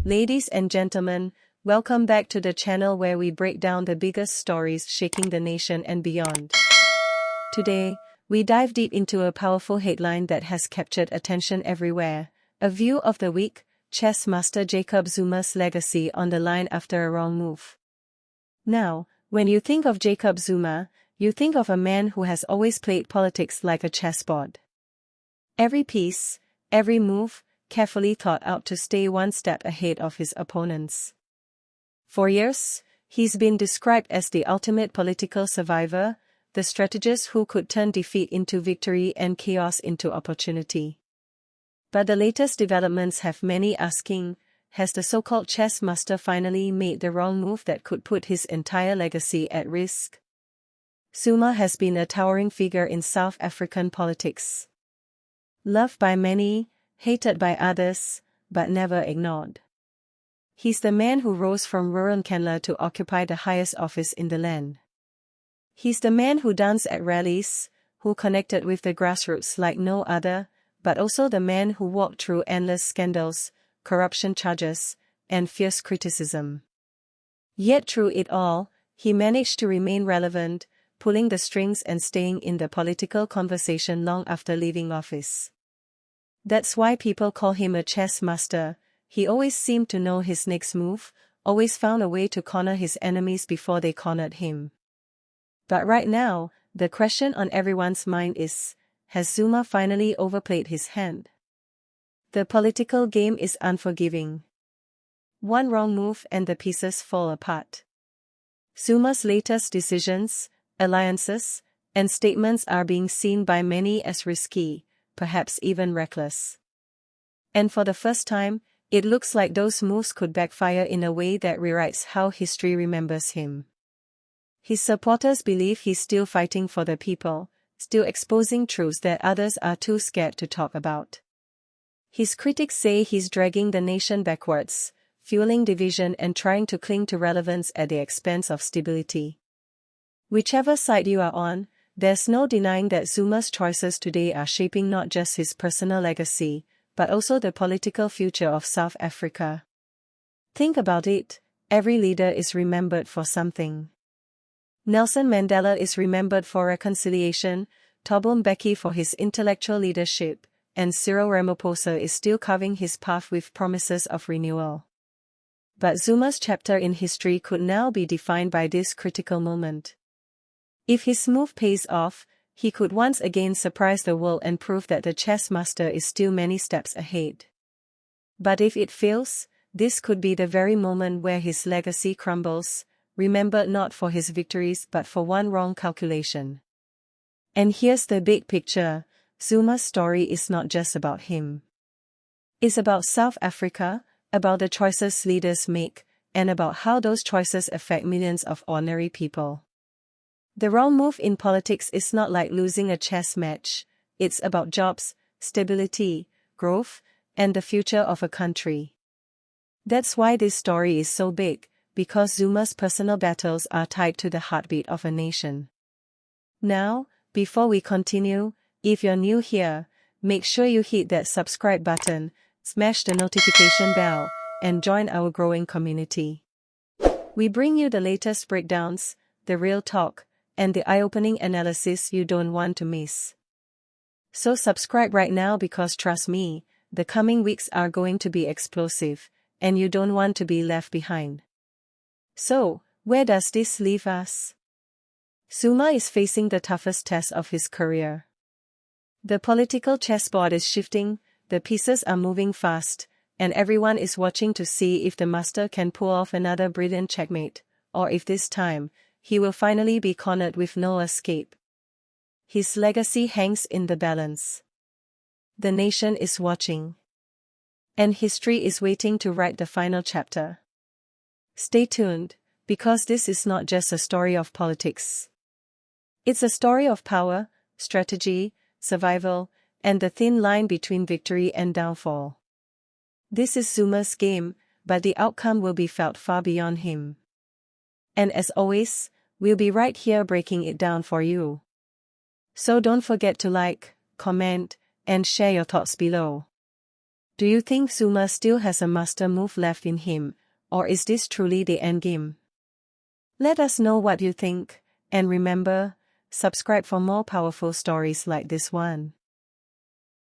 Ladies and gentlemen, welcome back to the channel where we break down the biggest stories shaking the nation and beyond. Today, we dive deep into a powerful headline that has captured attention everywhere. A view of the week: chess master Jacob Zuma's legacy on the line after a wrong move. Now, when you think of Jacob Zuma, you think of a man who has always played politics like a chessboard. Every piece, every move, carefully thought out to stay one step ahead of his opponents. For years, he's been described as the ultimate political survivor, the strategist who could turn defeat into victory and chaos into opportunity. But the latest developments have many asking, has the so-called chess master finally made the wrong move that could put his entire legacy at risk? Zuma has been a towering figure in South African politics. Loved by many, hated by others, but never ignored. He's the man who rose from rural Nkandla to occupy the highest office in the land. He's the man who danced at rallies, who connected with the grassroots like no other, but also the man who walked through endless scandals, corruption charges, and fierce criticism. Yet through it all, he managed to remain relevant, pulling the strings and staying in the political conversation long after leaving office. That's why people call him a chess master. He always seemed to know his next move, always found a way to corner his enemies before they cornered him. But right now, the question on everyone's mind is, has Zuma finally overplayed his hand? The political game is unforgiving. One wrong move and the pieces fall apart. Zuma's latest decisions, alliances, and statements are being seen by many as risky, perhaps even reckless. And for the first time, it looks like those moves could backfire in a way that rewrites how history remembers him. His supporters believe he's still fighting for the people, still exposing truths that others are too scared to talk about. His critics say he's dragging the nation backwards, fueling division and trying to cling to relevance at the expense of stability. Whichever side you are on, there's no denying that Zuma's choices today are shaping not just his personal legacy, but also the political future of South Africa. Think about it, every leader is remembered for something. Nelson Mandela is remembered for reconciliation, Thabo Mbeki for his intellectual leadership, and Cyril Ramaphosa is still carving his path with promises of renewal. But Zuma's chapter in history could now be defined by this critical moment. If his move pays off, he could once again surprise the world and prove that the chess master is still many steps ahead. But if it fails, this could be the very moment where his legacy crumbles, remembered not for his victories but for one wrong calculation. And here's the big picture: Zuma's story is not just about him. It's about South Africa, about the choices leaders make, and about how those choices affect millions of ordinary people. The wrong move in politics is not like losing a chess match, it's about jobs, stability, growth, and the future of a country. That's why this story is so big, because Zuma's personal battles are tied to the heartbeat of a nation. Now, before we continue, if you're new here, make sure you hit that subscribe button, smash the notification bell, and join our growing community. We bring you the latest breakdowns, the real talk, and the eye-opening analysis you don't want to miss. So subscribe right now because trust me, the coming weeks are going to be explosive, and you don't want to be left behind. So, where does this leave us? Zuma is facing the toughest test of his career. The political chessboard is shifting, the pieces are moving fast, and everyone is watching to see if the master can pull off another brilliant checkmate, or if this time, he will finally be cornered with no escape. His legacy hangs in the balance. The nation is watching. And history is waiting to write the final chapter. Stay tuned, because this is not just a story of politics. It's a story of power, strategy, survival, and the thin line between victory and downfall. This is Zuma's game, but the outcome will be felt far beyond him. And as always, we'll be right here breaking it down for you. So don't forget to like, comment, and share your thoughts below. Do you think Zuma still has a master move left in him, or is this truly the endgame? Let us know what you think, and remember, subscribe for more powerful stories like this one.